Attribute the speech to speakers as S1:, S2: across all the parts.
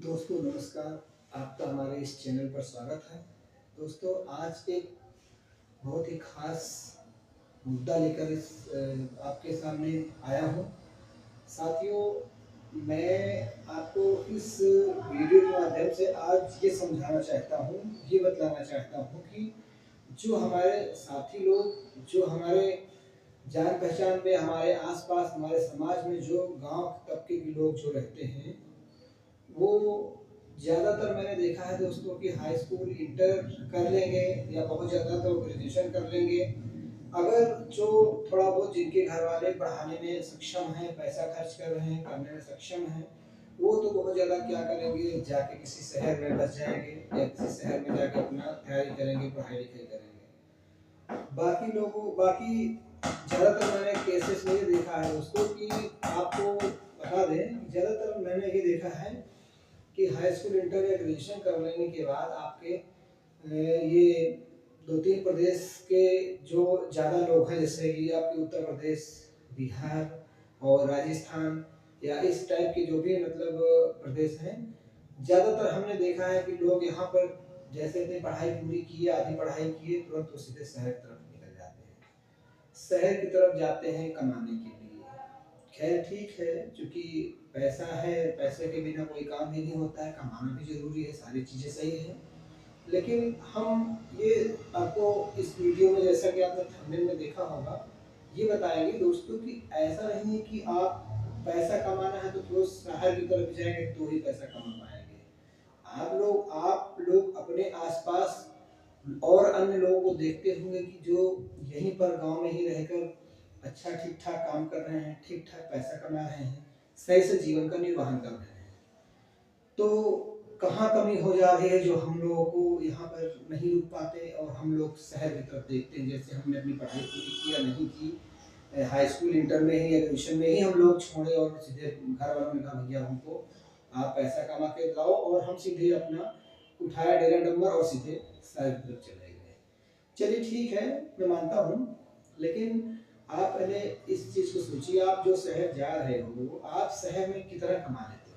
S1: दोस्तों नमस्कार। आपका हमारे इस चैनल पर स्वागत है। दोस्तों आज एक बहुत ही खास मुद्दा लेकर आपके सामने आया हूँ। साथियों, मैं आपको इस वीडियो के माध्यम से आज ये समझाना चाहता हूँ, ये बतलाना चाहता हूँ कि जो हमारे साथी लोग, जो हमारे जान पहचान में, हमारे आसपास, हमारे समाज में जो गांव तबके के लोग जो रहते हैं, वो ज़्यादातर मैंने देखा है दोस्तों कि हाई स्कूल इंटर कर लेंगे या बहुत ज़्यादा तो ग्रेजुएशन कर लेंगे। अगर जो थोड़ा बहुत जिनके घर वाले पढ़ाने में सक्षम हैं, पैसा खर्च कर रहे हैं, करने में सक्षम हैं, वो तो बहुत ज़्यादा क्या करेंगे, जाके किसी शहर में बस जाएंगे या किसी शहर में जाकर अपना तैयारी करेंगे, पढ़ाई लिखाई करेंगे। बाकी ज़्यादातर मैंने केसेस में ये देखा है दोस्तों कि आपको बता दें, ज़्यादातर मैंने ये देखा है कि हाई स्कूल इंटर या ग्रेजुएशन कर लेने के बाद आपके ये 2-3 प्रदेश के जो ज़्यादा लोग हैं, जैसे कि आपके उत्तर प्रदेश, बिहार और राजस्थान या इस टाइप के जो भी मतलब प्रदेश हैं, ज़्यादातर हमने देखा है कि लोग यहाँ पर जैसे अपनी पढ़ाई पूरी की, आधी पढ़ाई किए, तुरंत वो सीधे शहर की तरफ निकल जाते हैं। शहर की तरफ जाते हैं कमाने के लिए। खैर ठीक है, चूँकि पैसा है, पैसे के बिना कोई काम भी नहीं होता है, कमाना भी ज़रूरी है, सारी चीज़ें सही हैं। लेकिन हम ये आपको इस वीडियो में, जैसा कि आपने थंबनेल में देखा होगा, ये बताएंगे दोस्तों कि ऐसा नहीं है कि आप पैसा कमाना है तो केवल शहर की तरफ जाएंगे तो ही पैसा कमा पाएंगे। आप लोग अपने आसपास और अन्य लोगों को देखते होंगे कि जो यहीं पर गांव में ही रहकर अच्छा ठीक ठाक काम कर रहे हैं, ठीक ठाक पैसा कमा रहे हैं, सही से जीवन का निर्वहन कर रहे हैं। तो कहाँ कमी हो जा रही है जो हम लोगों को यहाँ पर नहीं रुक पाते और हम लोग शहर की तरफ देखते हैं। जैसे हमने अपनी पढ़ाई पूरी की या नहीं की, हाई स्कूल इंटर में ही या ग्रेजुएशन में ही हम लोग छोड़े और सीधे घर वालों ने कहा भैया हमको आप पैसा कमा के लाओ, और हम सीधे अपना उठाया डेरा डंबर और सीधे शहर की तरफ चले गए। चलिए ठीक है, मैं मानता हूँ, लेकिन आप पहले इस चीज़ को सोचिए, आप जो शहर जा रहे हो, आप शहर में कितना कमा लेते हो?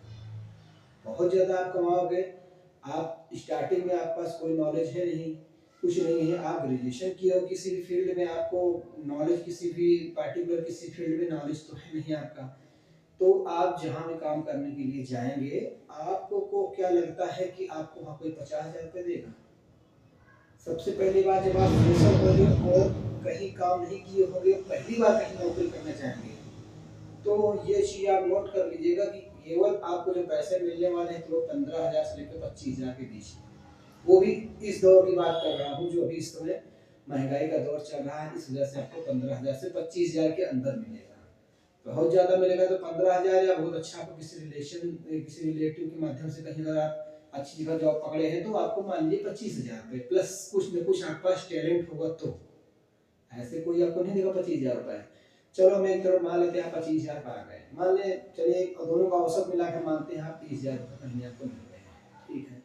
S1: बहुत ज़्यादा आप कमाओगे। आप स्टार्टिंग में आपके पास कोई नॉलेज है नहीं, कुछ नहीं है, आप ग्रेजुएशन किए हो किसी भी फील्ड में, आपको नॉलेज किसी भी पार्टिकुलर किसी फील्ड में नॉलेज तो है नहीं आपका, तो आप जहाँ भी काम करने के लिए जाएंगे, आपको क्या लगता है कि आपको वहाँ कोई 50,000 रुपये देगा? सबसे पहली बात, जब आप फ्रेशर होंगे और कहीं काम नहीं किए होंगे, पहली बार कहीं नौकरी करना चाहेंगे, तो ये चीज़ आप नोट कर लीजिएगा कि केवल आपको जो पैसे मिलने वाले हैं वो 15,000 से लेकर 25,000 के बीच। वो भी इस दौर की बात कर रहा हूँ जो अभी इस समय महंगाई का दौर चल रहा है, इस वजह से आपको 15,000 से 25,000 के अंदर मिलेगा। बहुत ज़्यादा मिलेगा तो 15,000, या बहुत अच्छा आपको किसी रिलेटिव के माध्यम से कहीं अगर आप अच्छी जगह जॉब पकड़े हैं तो आपको मान लीजिए 25,000 रुपये प्लस कुछ न कुछ आपके पास टैलेंट होगा, तो ऐसे कोई आपको नहीं देगा 25,000 रुपये। चलो हम एक तरफ मान लेते हैं 25,000 पा गए, मान ले चलिए दोनों का औसत मिलाकर मानते हैं आप 30,000 रुपये महीने आपको मिल रहे हैं, ठीक है।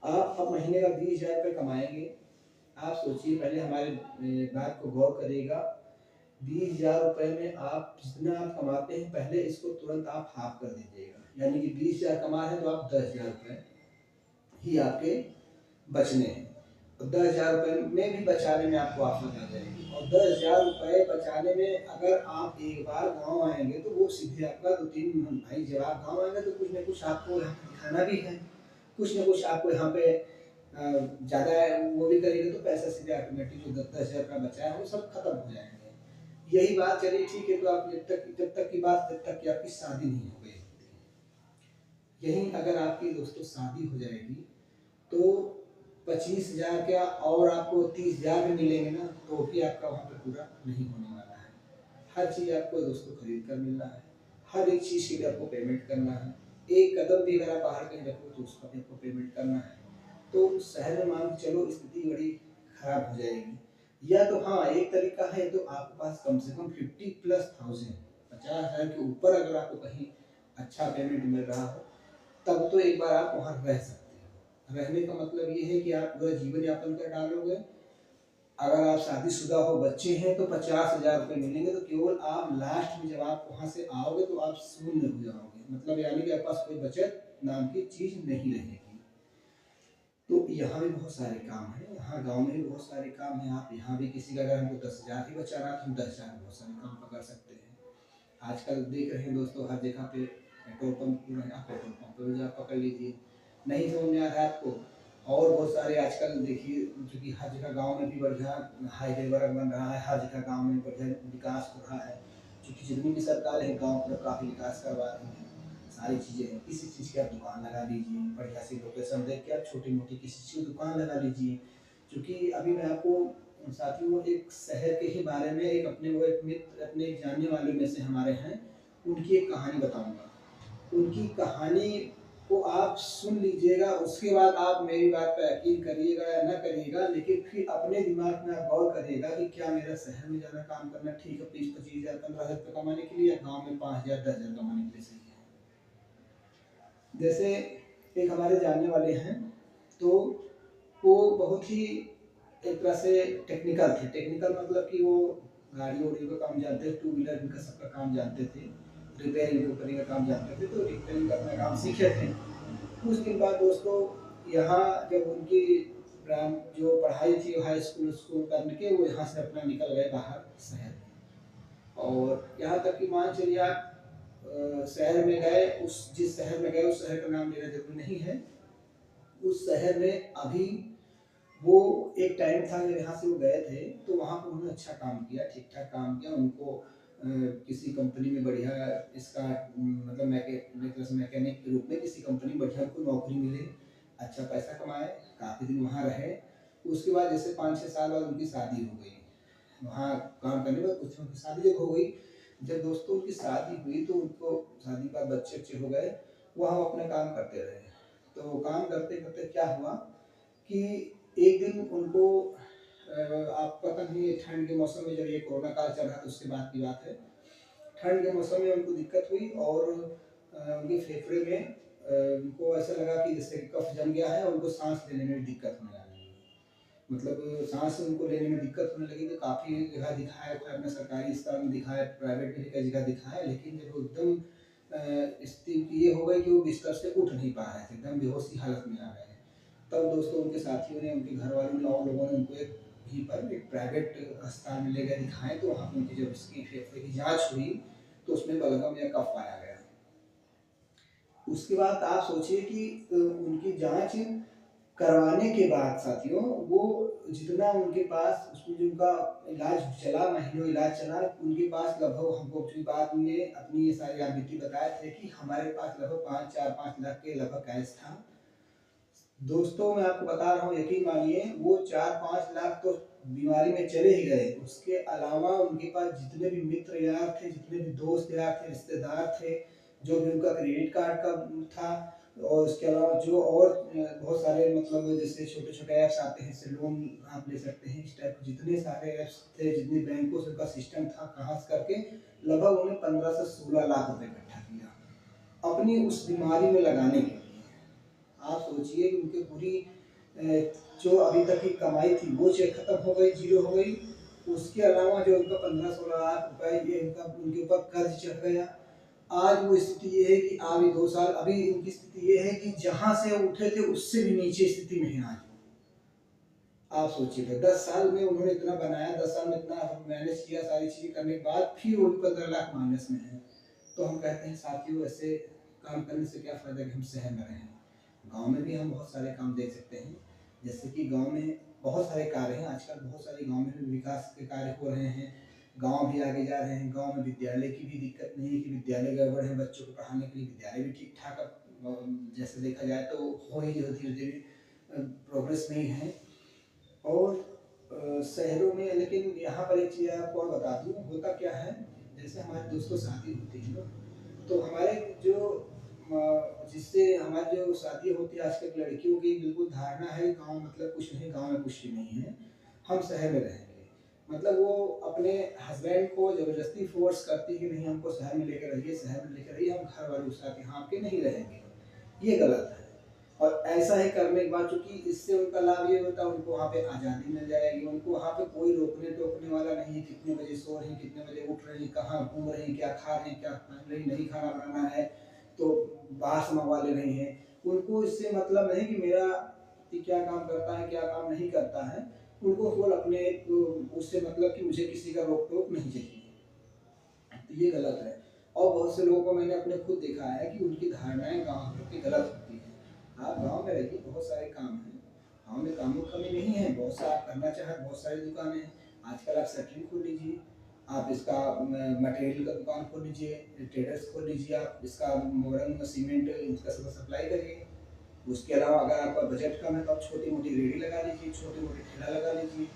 S1: आप अब महीने का 20,000 रुपये कमाएंगे। आप सोचिए, पहले हमारे बात को गौर करिएगा। 20,000 रुपये में आप जितना आप कमाते हैं, पहले इसको तुरंत आप हाफ कर दीजिएगा, यानी कि 20,000 कमा रहे हैं तो आप 10,000 रुपये ही आपके बचने हैं। तो 10,000 रुपये में भी बचाने में आपको आफत आ जाएगी, और 10,000 रुपये बचाने में अगर आप एक बार गांव आएंगे तो वो सीधे आपका 2-3 भाई, जब आप गांव आएंगे तो कुछ न कुछ आपको यहाँ पे दिखाना भी है, कुछ न कुछ आपको यहाँ पे ज़्यादा वो भी करेंगे, तो पैसा सीधे ऑटोमेटिक जो 10,000 रुपये बचा है वो सब खत्म हो जाएंगे। यही बात चलिए ठीक है, तो आप जब तक की बात, जब तक कि आपकी शादी नहीं हो गई, यही अगर आपकी दोस्तों शादी हो जाएगी तो 25,000 क्या, और आपको 30,000 भी मिलेंगे ना, तो भी आपका वहाँ पे पूरा नहीं होने वाला है। हर चीज़ आपको दोस्तों खरीद कर मिलना है, हर एक चीज़ के लिए आपको पेमेंट करना है। एक कदम भी अगर आप बाहर कहीं रखो तो उसका भी आपको पेमेंट करना है। तो शहर में मान के चलो स्थिति बड़ी खराब हो जाएगी। या तो हाँ, एक तरीका है, तो आपके पास कम से कम 50,000+, 50,000 के ऊपर अगर आपको कहीं अच्छा पेमेंट मिल रहा हो, तब तो एक बार आप वहाँ रह सकते हो। रहने का मतलब ये है कि आप पूरा जीवन यापन कर डालोगे। अगर आप शादीशुदा हो, बच्चे हैं, तो 50,000 रुपये मिलेंगे, तो केवल आप लास्ट में जब आप वहाँ से आओगे तो आप शून्य हो जाओगे, मतलब यानी कि आपके पास कोई बचत नाम की चीज़ नहीं रहेगी। तो यहाँ भी बहुत सारे काम हैं, यहाँ गाँव में भी बहुत सारे काम हैं। आप यहाँ भी किसी का अगर हमको 10,000 ही बचाना तो हम 10,000 में बहुत सारे काम पकड़ सकते हैं। आजकल देख रहे हैं दोस्तों, हर जगह पे पेट्रोल पंप खुल रहे हैं, आप पेट्रोल पंप पे भी जाकर पकड़ लीजिए। नहीं समझ में आ रहा है आपको, और बहुत सारे आजकल देखिए, चूँकि हर जगह गाँव में भी बढ़िया हाईवे वगैरह बन रहा है, हर जगह गाँव में बढ़िया विकास हो रहा है। क्योंकि जितनी भी सरकार है गाँव में काफ़ी विकास करवा रही है। सारी चीज़ें हैं, किसी चीज़ की आप दुकान लगा लीजिए, बढ़िया सी लोकेशन देख के आप छोटी-मोटी किसी चीज़ की दुकान लगा लीजिए। क्योंकि अभी मैं आपको साथियों एक शहर के ही बारे में, एक मित्र अपने एक जानने वाले में से हमारे हैं, उनकी एक कहानी बताऊँगा। उनकी कहानी को आप सुन लीजिएगा, उसके बाद आप मेरी बात पे यकीन करिएगा या ना करिएगा, लेकिन फिर अपने दिमाग में आप गौर करिएगा कि क्या मेरा शहर में जाना काम करना ठीक है 20-25 हज़ार 15,000 रुपये कमाने के लिए, या गाँव में 5,000 10,000 कमाने के लिए सही है। जैसे एक हमारे जानने वाले हैं, तो वो बहुत ही एक तरह से टेक्निकल थे। टेक्निकल मतलब कि वो गाड़ी-वाड़ियों का काम जानते थे, टू व्हीलर इनका सबका काम जानते थे, रिपेयरिंग कंपनी का काम जानते थे, तो रिपेयरिंग का अपना काम सीखे थे। कुछ दिन बाद दोस्तों, यहाँ जब उनकी जो पढ़ाई थी हाई स्कूल स्कूल करने के, वो यहाँ से अपना निकल गए बाहर शहर में। और यहाँ तक कि मान चलिए आप शहर में गए, जिस शहर में गए उस शहर का नाम लेना जरूरी नहीं है। उस शहर में अभी वो एक टाइम था जब यहाँ से वो गए थे, तो वहाँ पर उन्होंने अच्छा काम किया, ठीक ठाक काम किया। उनको किसी कंपनी में बढ़िया इसका मतलब मैकेनिक के रूप में किसी कंपनी में बढ़िया उनको नौकरी मिले, अच्छा पैसा कमाए, काफ़ी दिन वहाँ रहे। उसके बाद जैसे 5-6 साल बाद उनकी शादी हो गई। वहाँ काम करने के बाद कुछ उनकी शादी जब हो गई, जब दोस्तों उनकी शादी हुई तो उनको शादी के बाद बच्चे हो गए, वहाँ वो अपना काम करते रहे। तो काम करते करते क्या हुआ कि एक दिन उनको आप पता नहीं, ठंड के मौसम में जब ये कोरोना काल चल रहा था उसके बाद की बात है, ठंड के मौसम में उनको दिक्कत हुई और उनके फेफड़े में उनको ऐसा लगा कि जैसे कफ जम गया है और उनको सांस लेने में भी दिक्कत होने लगी। मतलब सांस उनको लेने में दिक्कत होने लगी, तो काफ़ी जगह दिखाया, अपने सरकारी अस्पताल में दिखाया, प्राइवेट में भी कई जगह दिखाया, लेकिन जब वो एकदम स्थिति ये हो गई कि वो बिस्तर से उठ नहीं पा रहे थे, एकदम बेहोश की हालत में आ गए। तब दोस्तों उनके साथियों ने, उनके घर वालों ने और लोगों ने उनको एक प्राइवेट अस्पताल में ले गए दिखाएं, तो वहाँ पे उनकी जब इसकी फेफड़े की जांच हुई तो उसमें बलगम या कफ पाया गया। उसके बाद आप सोचिए कि उनकी जांच करवाने के बाद साथियों, वो जितना उनके पास उसमें जो उनका इलाज चला, महीनों इलाज चला, उनके पास लगभग, हमको बाद में अपनी ये सारी आप बीती बताए थे कि हमारे पास लगभग 4-5 लाख के लगभग कैश था। दोस्तों मैं आपको बता रहा हूँ, यकीन मानिए, वो 4-5 लाख तो बीमारी में चले ही गए। उसके अलावा उनके पास जितने भी मित्र यार थे, जितने भी दोस्त यार थे, रिश्तेदार थे, जो भी उनका क्रेडिट कार्ड का था, और उसके अलावा जो और बहुत सारे मतलब जैसे छोटे-छोटे ऐप्स आते हैं, इससे लोन आप ले सकते हैं, इस टाइप के जितने सारे ऐप्स थे, जितनी बैंकों से उनका सिस्टम था, कहाँ से करके लगभग उन्हें 15 से 16 लाख रुपए इकट्ठा किया अपनी उस बीमारी में लगाने के लिए। आप सोचिए कि उनकी पूरी जो अभी तक की कमाई थी वो खत्म हो गई, जीरो हो गई। उसके अलावा जो उनका 15-16 लाख रुपए ये उनके ऊपर कर्ज चढ़ गया। आज वो स्थिति ये है कि अभी 2 साल अभी इनकी स्थिति ये है कि जहां से उठे थे उससे भी नीचे स्थिति में है आज। आप सोचिए, तो 10 साल में उन्होंने इतना बनाया, 10 साल में इतना मैनेज किया, सारी चीजें करने के बाद फिर वो भी 15 लाख माइनस में है। तो हम कहते हैं साथियों, ऐसे काम करने से क्या फायदा कि हम शहर में रहें। गांव में भी हम बहुत सारे काम देख सकते हैं, जैसे कि गांव में बहुत सारे कार्य हैं, आजकल बहुत सारे गांव में भी विकास के कार्य हो रहे हैं, गांव भी आगे जा रहे हैं। गांव में विद्यालय की भी दिक्कत नहीं है कि विद्यालय गड़बड़ है, बच्चों को पढ़ाने के लिए विद्यालय भी ठीक ठाक जैसे देखा जाए तो हो ही धीरे धीरे प्रोग्रेस में ही है। और शहरों में, लेकिन यहाँ पर एक चीज़ आपको और बता दूँ, होता क्या है, जैसे हमारे दोस्तों शादी होती है ना, तो हमारे जो जिससे हमारी जो शादी होती है आजकल की लड़कियों की बिल्कुल धारणा है गांव मतलब कुछ नहीं, गांव में कुछ भी नहीं है, हम शहर में रहेंगे। मतलब वो अपने हस्बैंड को जबरदस्ती फोर्स करती है कि नहीं हमको शहर में लेकर रहिए, शहर में लेकर रहिए, हम घर वालों के साथ यहाँ के नहीं रहेंगे। ये गलत है। और ऐसा ही करने के बाद चूंकि इससे उनका लाभ ये होता है, उनको वहाँ पे आज़ादी मिल जाएगी, उनको वहाँ पे कोई रोकने टोकने वाला नहीं है, कितने बजे सो रही, कितने बजे उठ रही, कहाँ घूम रही, क्या खा रही, क्या पहन रही, नहीं खाना बनाना है, तो बाहर से मंगवा ले रही हैं। उनको इससे मतलब नहीं कि मेरा पति क्या काम करता है, क्या काम नहीं करता है। उनको केवल अपने उससे मतलब कि मुझे किसी का रोक-टोक नहीं चाहिए। तो ये गलत है। और बहुत से लोगों को मैंने अपने खुद देखा है कि उनकी धारणाएँ गाँव के प्रति गलत होती हैं। आप गाँव में रहिए, बहुत सारे काम हैं। गाँव में कामों की कमी नहीं है, बहुत सा आप करना चाहें, बहुत सारी दुकानें हैं। आजकल आप सेटरिंग खोल लीजिए, आप इसका मटेरियल का दुकान खोल लीजिए, ट्रेडर्स खोल लीजिए, आप इसका मोरंग, सीमेंट इसका सब सप्लाई करिए। उसके अलावा अगर आपका बजट कम है तो आप छोटी-मोटी रेहड़ी लगा लीजिए, छोटे-मोटे ठेला लगा लीजिए।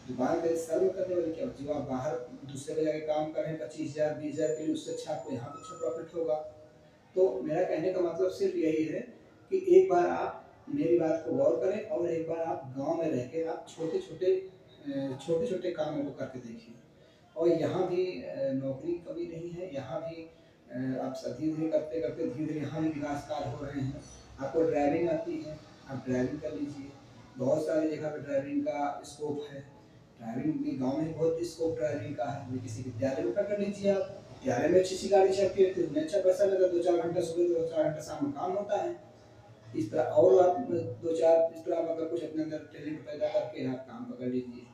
S1: दुकान पे सर्व करने वाली क्या जो आप बाहर दूसरे पे जाके काम कर रहे हैं 25,000 20,000 के लिए, उससे अच्छा आपको यहाँ पे अच्छा प्रॉफिट होगा। तो मेरा कहने का मतलब सिर्फ यही है कि एक बार आप मेरी बात को गौर करें और एक बार आप गाँव में रह के आप छोटे-छोटे कामों को करके देखिए। और यहाँ भी नौकरी की कमी नहीं है, यहाँ भी आप धीरे-धीरे करते-करते धीरे-धीरे यहाँ भी विकास कार्य हो रहे हैं। आपको ड्राइविंग आती है, आप ड्राइविंग कर लीजिए। बहुत सारी जगह पे ड्राइविंग का स्कोप है। ड्राइविंग भी गाँव में बहुत स्कोप ड्राइविंग का है। किसी विद्यालय में पकड़ लीजिए आप। विद्यालय में अच्छी-अच्छी गाड़ी चलती रहती है, उसमें अच्छा पैसा लगता है, 2-4 घंटा सुबह, 2-4 घंटा शाम में काम होता है। इस तरह और आप 2-4 इस तरह मतलब कुछ अपने अंदर टैलेंट पैदा करके आप काम पकड़ लीजिए।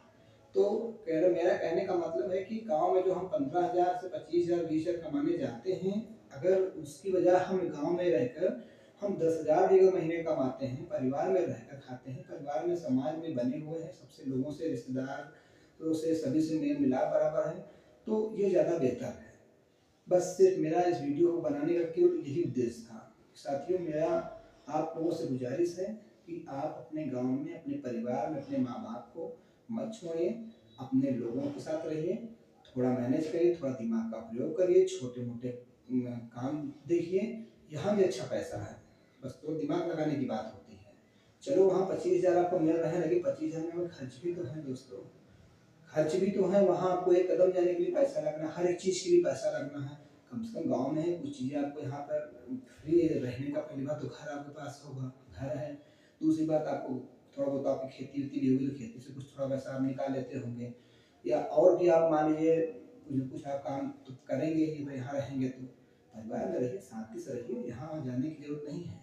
S1: तो मेरा कहने का मतलब है कि गाँव में जो हम 15,000 से 25,000 20,000 कमाने जाते हैं, अगर उसकी बजाय हम गाँव में रहकर हम 10,000 भी अगर महीने कमाते हैं, परिवार में रहकर खाते हैं, परिवार में समाज में बने हुए हैं, सबसे लोगों से रिश्तेदारों से सभी से मेल मिलाप बराबर है, तो ये ज़्यादा बेहतर है। बस सिर्फ मेरा इस वीडियो को बनाने का केवल यही उद्देश्य था। साथियों, मेरा आप लोगों से गुजारिश है कि आप अपने गाँव में, अपने परिवार में, अपने माँ-बाप को मत छोड़िए, अपने लोगों के साथ रहिए, थोड़ा मैनेज करिए, थोड़ा दिमाग का प्रयोग करिए, छोटे-मोटे काम देखिए, यहाँ भी अच्छा पैसा है, बस तो दिमाग लगाने की बात होती है। चलो वहाँ 25,000 आपको मिल रहे हैं, लेकिन 25,000 में खर्च भी तो है दोस्तों। खर्च भी तो है, वहाँ आपको एक कदम जाने के लिए पैसा लगना है, हर एक चीज़ के लिए पैसा लगना है। कम से कम गाँव में है, कुछ चीज़ें आपको यहाँ पर फ्री रहने का, पहली बात तो घर आपके पास होगा, घर है। दूसरी बात आपको थोड़ा बहुत आपकी खेती-वेती भी होगी तो खेती से कुछ थोड़ा पैसा आप निकाल लेते होंगे। या और भी आप मान लीजिए कुछ न कुछ आप काम तो करेंगे ही, यहाँ रहेंगे तो। परिवार में रहिए, शांति से रहिए, यहाँ-वहाँ जाने की ज़रूरत नहीं है।